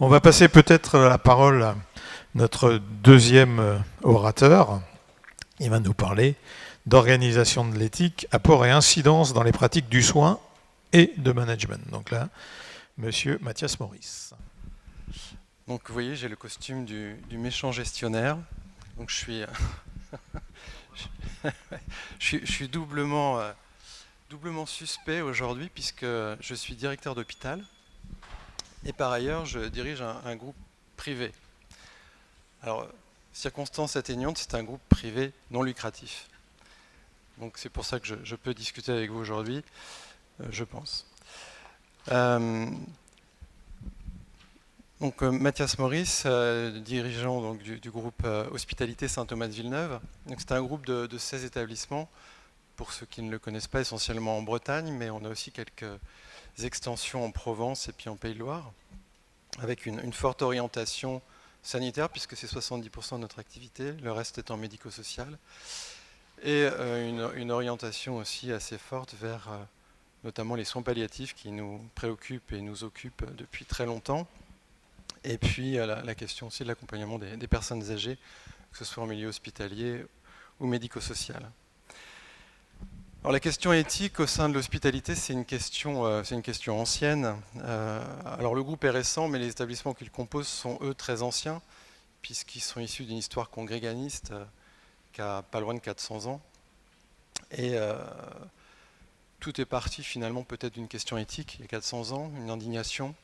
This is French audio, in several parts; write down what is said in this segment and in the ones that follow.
On va passer peut-être la parole à notre deuxième orateur. Il va nous parler d'organisation de l'éthique, apport et incidence dans les pratiques du soin et de management. Donc là, monsieur Mathias Maurice. Donc vous voyez, j'ai le costume du méchant gestionnaire. Donc je suis, je suis doublement suspect aujourd'hui puisque je suis directeur d'hôpital et par ailleurs je dirige un groupe privé. Alors, circonstance atténuante, c'est un groupe privé non lucratif. Donc c'est pour ça que je peux discuter avec vous aujourd'hui, je pense. Donc Mathias Maurice, dirigeant donc, du groupe Hospitalité Saint-Thomas-de-Villeneuve. C'est un groupe de 16 établissements, pour ceux qui ne le connaissent pas, essentiellement en Bretagne, mais on a aussi quelques extensions en Provence et puis en Pays-de-Loire, avec une forte orientation sanitaire, puisque c'est 70% de notre activité, le reste étant médico-social, et une orientation aussi assez forte vers notamment les soins palliatifs qui nous préoccupent et nous occupent depuis très longtemps. Et puis la question aussi de l'accompagnement des personnes âgées, que ce soit en milieu hospitalier ou médico-social. Alors la question éthique au sein de l'hospitalité, c'est une question ancienne. Alors le groupe est récent, mais les établissements qui le composent sont eux très anciens, puisqu'ils sont issus d'une histoire congréganiste qui a pas loin de 400 ans. Et tout est parti finalement peut-être d'une question éthique, il y a 400 ans, une indignation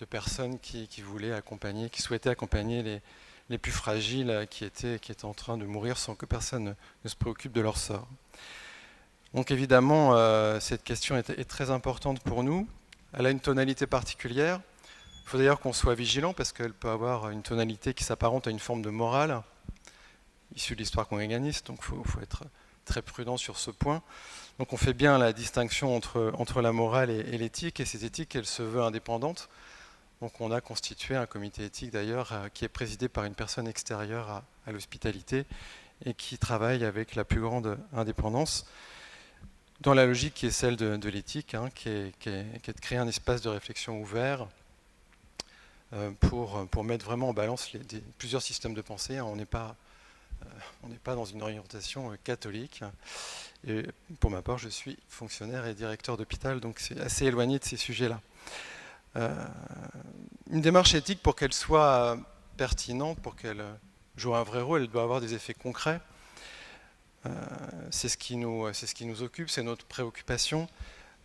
de personnes qui voulaient accompagner, qui souhaitaient accompagner les plus fragiles qui étaient en train de mourir sans que personne ne se préoccupe de leur sort. Donc évidemment, cette question est très importante pour nous. Elle a une tonalité particulière. Il faut d'ailleurs qu'on soit vigilant parce qu'elle peut avoir une tonalité qui s'apparente à une forme de morale issue de l'histoire congréganiste, donc il faut être très prudent sur ce point. Donc on fait bien la distinction entre la morale et l'éthique, et cette éthique, elle se veut indépendante. Donc on a constitué un comité éthique d'ailleurs qui est présidé par une personne extérieure à l'hospitalité et qui travaille avec la plus grande indépendance dans la logique qui est celle de l'éthique, hein, qui est de créer un espace de réflexion ouvert pour mettre vraiment en balance plusieurs systèmes de pensée. Hein. On n'est pas dans une orientation catholique. Et pour ma part, je suis fonctionnaire et directeur d'hôpital, donc c'est assez éloigné de ces sujets-là. Une démarche éthique, pour qu'elle soit pertinente, pour qu'elle joue un vrai rôle, elle doit avoir des effets concrets. C'est ce qui nous occupe, c'est notre préoccupation.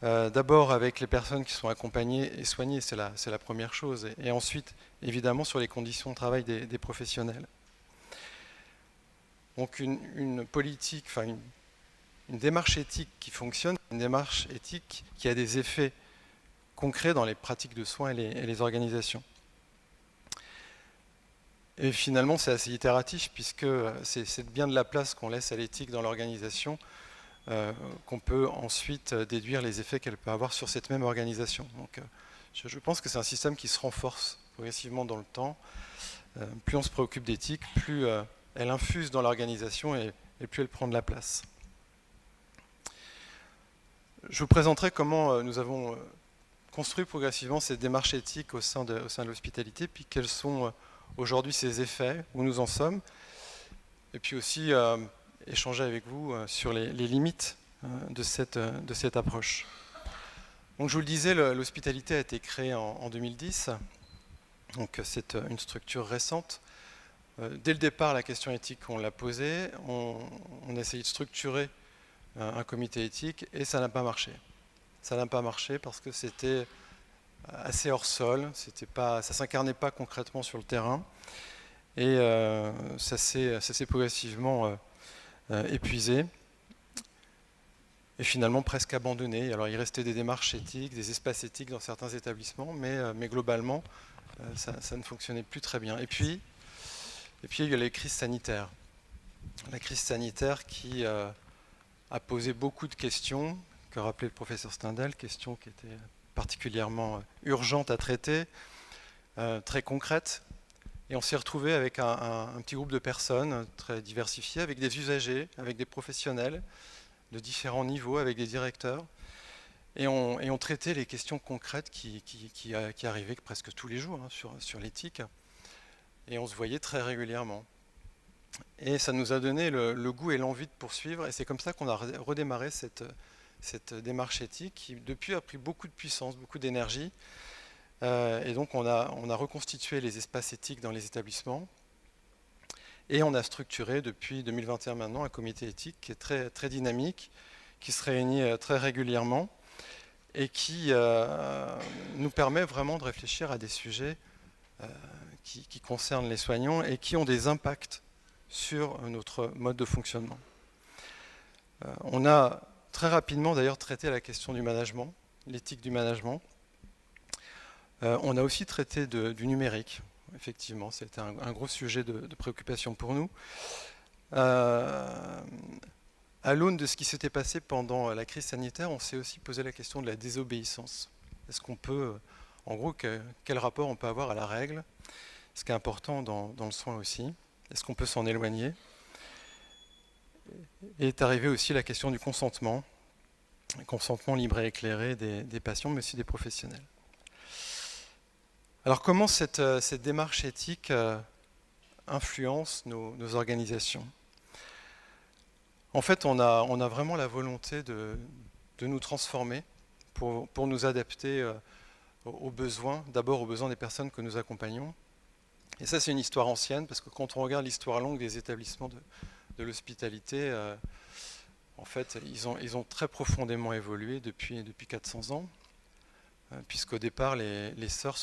D'abord avec les personnes qui sont accompagnées et soignées, c'est la première chose. Et ensuite, évidemment, sur les conditions de travail des professionnels. Donc une politique, enfin une démarche éthique qui fonctionne, une démarche éthique qui a des effets concrets dans les pratiques de soins et les organisations. Et finalement, c'est assez itératif, puisque c'est bien de la place qu'on laisse à l'éthique dans l'organisation qu'on peut ensuite déduire les effets qu'elle peut avoir sur cette même organisation. Donc, je pense que c'est un système qui se renforce progressivement dans le temps. Plus on se préoccupe d'éthique, plus elle infuse dans l'organisation et plus elle prend de la place. Je vous présenterai comment nous avons construit progressivement cette démarche éthique au sein de l'hospitalité, puis quels sont aujourd'hui ces effets, où nous en sommes, et puis aussi échanger avec vous sur les limites de cette approche. Donc je vous le disais, l'hospitalité a été créée en 2010, donc c'est une structure récente. Dès le départ, la question éthique, on l'a posée, on a essayé de structurer un comité éthique, et ça n'a pas marché. Ça n'a pas marché parce que c'était assez hors sol, ça ne s'incarnait pas concrètement sur le terrain, et ça s'est progressivement épuisé, et finalement presque abandonné. Alors il restait des démarches éthiques, des espaces éthiques dans certains établissements, mais globalement, ça ne fonctionnait plus très bien. Et puis il y a les crises sanitaires. La crise sanitaire qui a posé beaucoup de questions, que rappelait le professeur Stendhal, questions qui étaient particulièrement urgentes à traiter, très concrètes. Et on s'est retrouvé avec un petit groupe de personnes très diversifiées, avec des usagers, avec des professionnels de différents niveaux, avec des directeurs. Et on traitait les questions concrètes qui arrivaient presque tous les jours hein, sur l'éthique. Et on se voyait très régulièrement. Et ça nous a donné le goût et l'envie de poursuivre. Et c'est comme ça qu'on a redémarré cette démarche éthique qui, depuis, a pris beaucoup de puissance, beaucoup d'énergie. Et donc, on a reconstitué les espaces éthiques dans les établissements. Et on a structuré, depuis 2021 maintenant, un comité éthique qui est très, très dynamique, qui se réunit très régulièrement et qui nous permet vraiment de réfléchir à des sujets qui concernent les soignants et qui ont des impacts sur notre mode de fonctionnement. On a très rapidement d'ailleurs traité la question du management, l'éthique du management. On a aussi traité du numérique, effectivement, c'était un gros sujet de préoccupation pour nous. À l'aune de ce qui s'était passé pendant la crise sanitaire, on s'est aussi posé la question de la désobéissance. Est-ce qu'on peut, en gros, quel rapport on peut avoir à la règle? Ce qui est important dans le soin aussi. Est-ce qu'on peut s'en éloigner? Et est arrivée aussi la question du consentement libre et éclairé des patients, mais aussi des professionnels. Alors comment cette démarche éthique influence nos organisations? En fait, on a vraiment la volonté de nous transformer pour nous adapter aux besoins, d'abord aux besoins des personnes que nous accompagnons. Et ça, c'est une histoire ancienne, parce que quand on regarde l'histoire longue des établissements de l'hospitalité, en fait, ils ont très profondément évolué depuis 400 ans, puisqu'au départ, les sœurs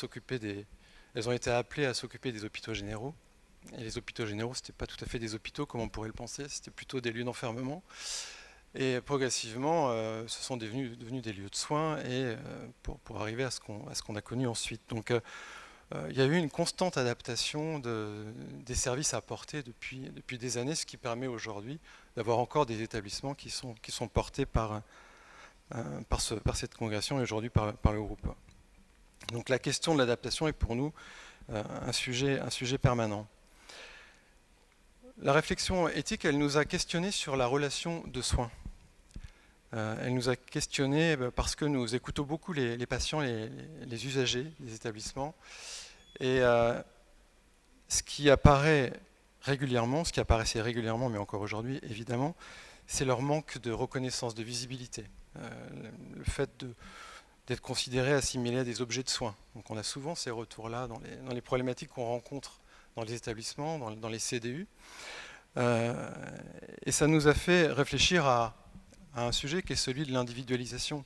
elles ont été appelées à s'occuper des hôpitaux généraux. Et les hôpitaux généraux, ce n'étaient pas tout à fait des hôpitaux comme on pourrait le penser, c'était plutôt des lieux d'enfermement. Et progressivement, ce sont devenus des lieux de soins et pour arriver à ce qu'on a connu ensuite. Donc il y a eu une constante adaptation des services apportés depuis des années, ce qui permet aujourd'hui d'avoir encore des établissements qui sont portés par cette congrégation et aujourd'hui par le groupe. Donc la question de l'adaptation est pour nous un sujet permanent. La réflexion éthique, elle nous a questionné sur la relation de soins. Elle nous a questionné parce que nous écoutons beaucoup les patients, les usagers des établissements. Et ce qui apparaissait régulièrement, mais encore aujourd'hui, évidemment, c'est leur manque de reconnaissance, de visibilité. Le fait d'être considéré, assimilé à des objets de soins. Donc on a souvent ces retours-là dans les problématiques qu'on rencontre dans les établissements, dans les CDU. Et ça nous a fait réfléchir à un sujet qui est celui de l'individualisation.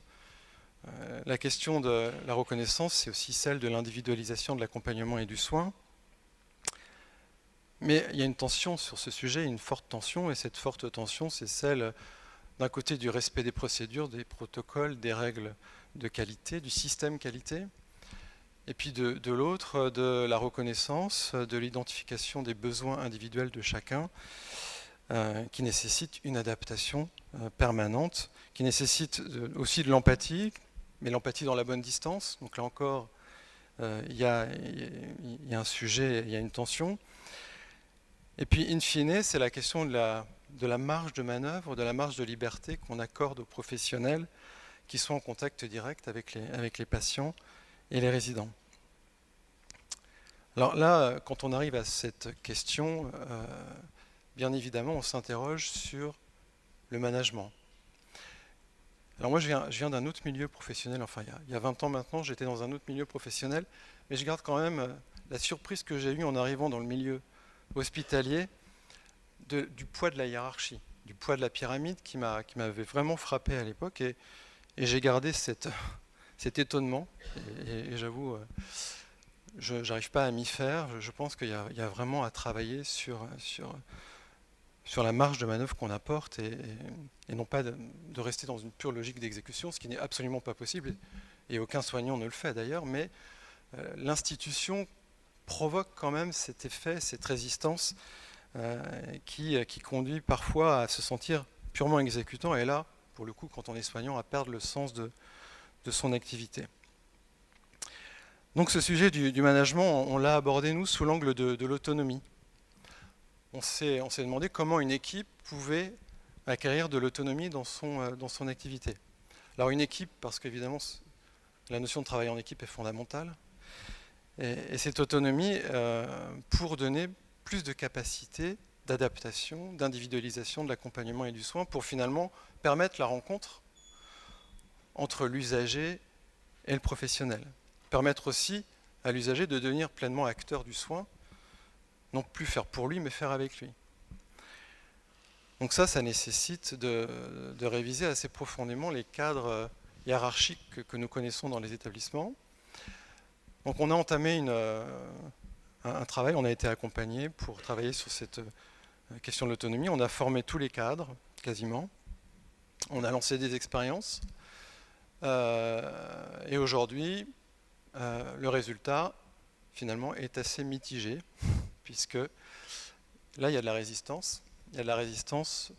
La question de la reconnaissance, c'est aussi celle de l'individualisation de l'accompagnement et du soin. Mais il y a une tension sur ce sujet, une forte tension, et cette forte tension, c'est celle d'un côté du respect des procédures, des protocoles, des règles de qualité, du système qualité, et puis de l'autre, de la reconnaissance, de l'identification des besoins individuels de chacun, qui nécessite une adaptation permanente, qui nécessite aussi de l'empathie, mais l'empathie dans la bonne distance. Donc là encore, il y a un sujet, il y a une tension. Et puis, in fine, c'est la question de la marge de manœuvre, de la marge de liberté qu'on accorde aux professionnels qui sont en contact direct avec les patients et les résidents. Alors là, quand on arrive à cette question, bien évidemment, on s'interroge sur le management. Alors moi, je viens d'un autre milieu professionnel, enfin il y a 20 ans maintenant, j'étais dans un autre milieu professionnel, mais je garde quand même la surprise que j'ai eue en arrivant dans le milieu hospitalier du poids de la hiérarchie, du poids de la pyramide qui m'avait vraiment frappé à l'époque, et j'ai gardé cet étonnement, et j'avoue, je n'arrive pas à m'y faire. Je pense qu'il y a vraiment à travailler sur la marge de manœuvre qu'on apporte et non pas de rester dans une pure logique d'exécution, ce qui n'est absolument pas possible, et aucun soignant ne le fait d'ailleurs, mais l'institution provoque quand même cet effet, cette résistance qui conduit parfois à se sentir purement exécutant, et là, pour le coup, quand on est soignant, à perdre le sens de son activité. Donc ce sujet du management, on l'a abordé nous sous l'angle de l'autonomie. On s'est demandé comment une équipe pouvait acquérir de l'autonomie dans son activité. Alors une équipe, parce qu'évidemment, la notion de travail en équipe est fondamentale. Et cette autonomie pour donner plus de capacité d'adaptation, d'individualisation de l'accompagnement et du soin pour finalement permettre la rencontre entre l'usager et le professionnel. Permettre aussi à l'usager de devenir pleinement acteur du soin, non plus faire pour lui, mais faire avec lui. Donc ça nécessite de réviser assez profondément les cadres hiérarchiques que nous connaissons dans les établissements. Donc on a entamé un travail, on a été accompagné pour travailler sur cette question de l'autonomie. On a formé tous les cadres, quasiment. On a lancé des expériences. Et aujourd'hui, le résultat, finalement, est assez mitigé, puisque là, il y a de la résistance. Il y a de la résistance,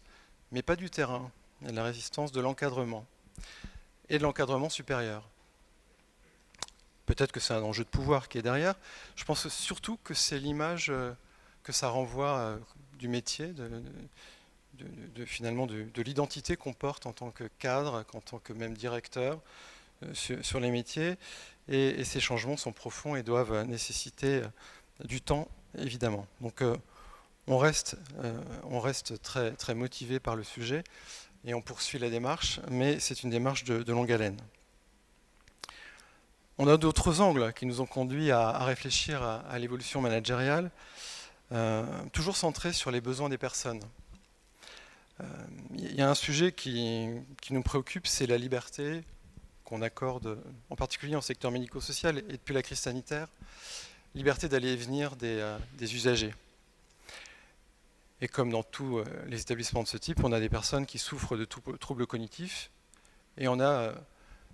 mais pas du terrain. Il y a de la résistance de l'encadrement, et de l'encadrement supérieur. Peut-être que c'est un enjeu de pouvoir qui est derrière. Je pense surtout que c'est l'image que ça renvoie du métier, finalement de l'identité qu'on porte en tant que cadre, en tant que même directeur sur les métiers. Et ces changements sont profonds et doivent nécessiter du temps, évidemment. Donc on reste très, très motivé par le sujet et on poursuit la démarche, mais c'est une démarche de longue haleine. On a d'autres angles qui nous ont conduits à réfléchir à l'évolution managériale, toujours centré sur les besoins des personnes. Il y a un sujet qui nous préoccupe, c'est la liberté qu'on accorde, en particulier en secteur médico-social et depuis la crise sanitaire, liberté d'aller et venir des usagers. Et comme dans tous les établissements de ce type, on a des personnes qui souffrent de troubles cognitifs et on a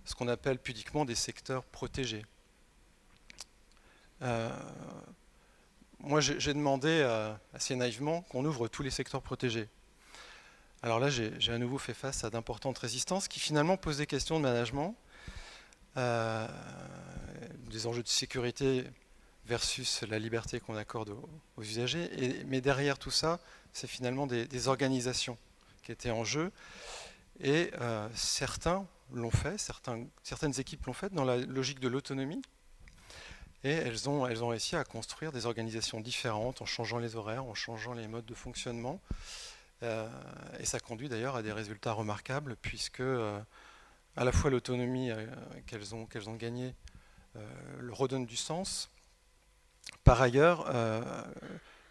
ce qu'on appelle pudiquement des secteurs protégés. Moi, j'ai demandé assez naïvement qu'on ouvre tous les secteurs protégés. Alors là, j'ai à nouveau fait face à d'importantes résistances qui finalement posent des questions de management, des enjeux de sécurité versus la liberté qu'on accorde aux usagers. Mais derrière tout ça, c'est finalement des organisations qui étaient en jeu. Et certains l'ont fait, certaines équipes l'ont fait dans la logique de l'autonomie. Et elles ont réussi à construire des organisations différentes en changeant les horaires, en changeant les modes de fonctionnement. Et ça conduit d'ailleurs à des résultats remarquables puisque à la fois l'autonomie qu'elles ont gagnée leur redonne du sens. Par ailleurs,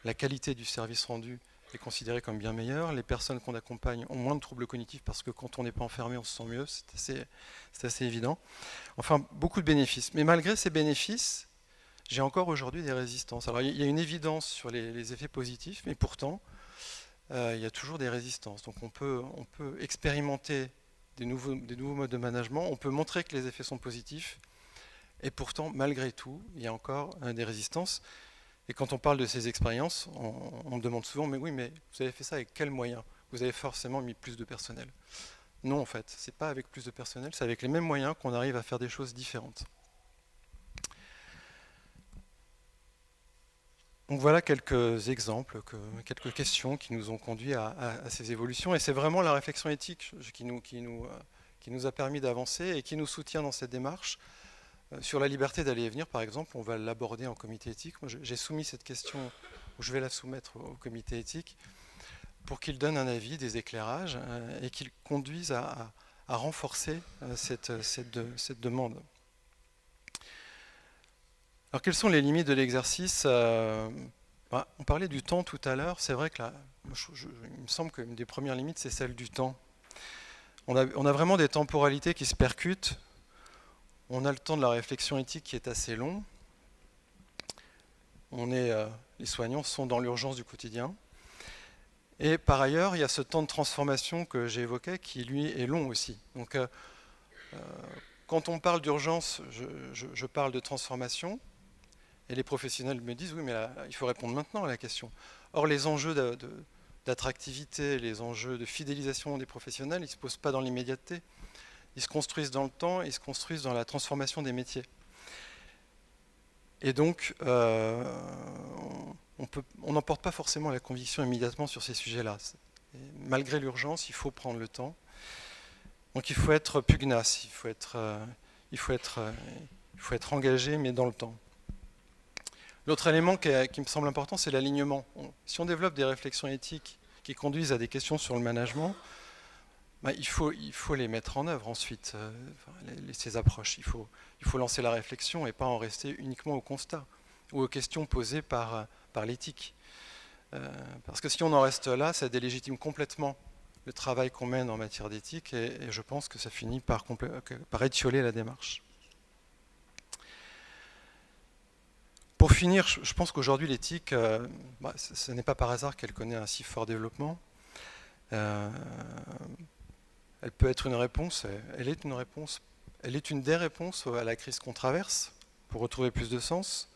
la qualité du service rendu est considérée comme bien meilleure. Les personnes qu'on accompagne ont moins de troubles cognitifs parce que quand on n'est pas enfermé, on se sent mieux. C'est assez évident. Enfin, beaucoup de bénéfices. Mais malgré ces bénéfices, j'ai encore aujourd'hui des résistances. Alors, il y a une évidence sur les effets positifs, mais pourtant, il y a toujours des résistances. Donc, on peut expérimenter des nouveaux modes de management. On peut montrer que les effets sont positifs. Et pourtant, malgré tout, il y a encore des résistances. Et quand on parle de ces expériences, on me demande souvent, mais oui, mais vous avez fait ça avec quels moyens? Vous avez forcément mis plus de personnel. Non, en fait, c'est pas avec plus de personnel, c'est avec les mêmes moyens qu'on arrive à faire des choses différentes. Donc voilà quelques exemples, quelques questions qui nous ont conduits à ces évolutions. Et c'est vraiment la réflexion éthique qui nous a permis d'avancer et qui nous soutient dans cette démarche. Sur la liberté d'aller et venir, par exemple, on va l'aborder en comité éthique. Moi, j'ai soumis cette question, ou je vais la soumettre au comité éthique, pour qu'il donne un avis, des éclairages, et qu'il conduise à renforcer cette demande. Alors, quelles sont les limites de l'exercice? On parlait du temps tout à l'heure. C'est vrai que il me semble qu'une des premières limites, c'est celle du temps. On a vraiment des temporalités qui se percutent. On a le temps de la réflexion éthique qui est assez long. Les soignants sont dans l'urgence du quotidien. Et par ailleurs, il y a ce temps de transformation que j'évoquais qui, lui, est long aussi. Donc, quand on parle d'urgence, je parle de transformation. Et les professionnels me disent, oui, mais là, il faut répondre maintenant à la question. Or, les enjeux d'attractivité, les enjeux de fidélisation des professionnels, ils ne se posent pas dans l'immédiateté. Ils se construisent dans le temps, ils se construisent dans la transformation des métiers. Et donc, on n'emporte pas forcément la conviction immédiatement sur ces sujets-là. Malgré l'urgence, il faut prendre le temps. Donc il faut être pugnace, il faut être engagé, mais dans le temps. L'autre élément qui me semble important, c'est l'alignement. Si on développe des réflexions éthiques qui conduisent à des questions sur le management, il faut les mettre en œuvre ensuite, ces approches. Il faut lancer la réflexion et pas en rester uniquement au constat ou aux questions posées par l'éthique. Parce que si on en reste là, ça délégitime complètement le travail qu'on mène en matière d'éthique et je pense que ça finit par étioler la démarche. Pour finir, je pense qu'aujourd'hui l'éthique, ce n'est pas par hasard qu'elle connaît un si fort développement. Elle peut être une réponse, elle est une des réponses à la crise qu'on traverse pour retrouver plus de sens.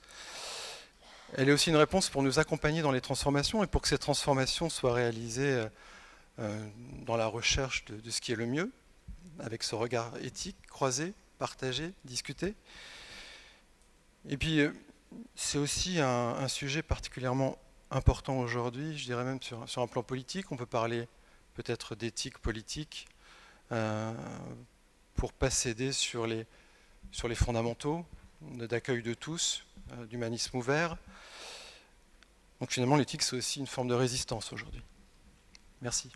Elle est aussi une réponse pour nous accompagner dans les transformations et pour que ces transformations soient réalisées dans la recherche de ce qui est le mieux, avec ce regard éthique, croisé, partagé, discuté. Et puis, c'est aussi un sujet particulièrement important aujourd'hui, je dirais même sur un plan politique. On peut parler peut-être d'éthique politique pour ne pas céder sur les fondamentaux d'accueil de tous, d'humanisme ouvert. Donc finalement, l'éthique, c'est aussi une forme de résistance aujourd'hui. Merci.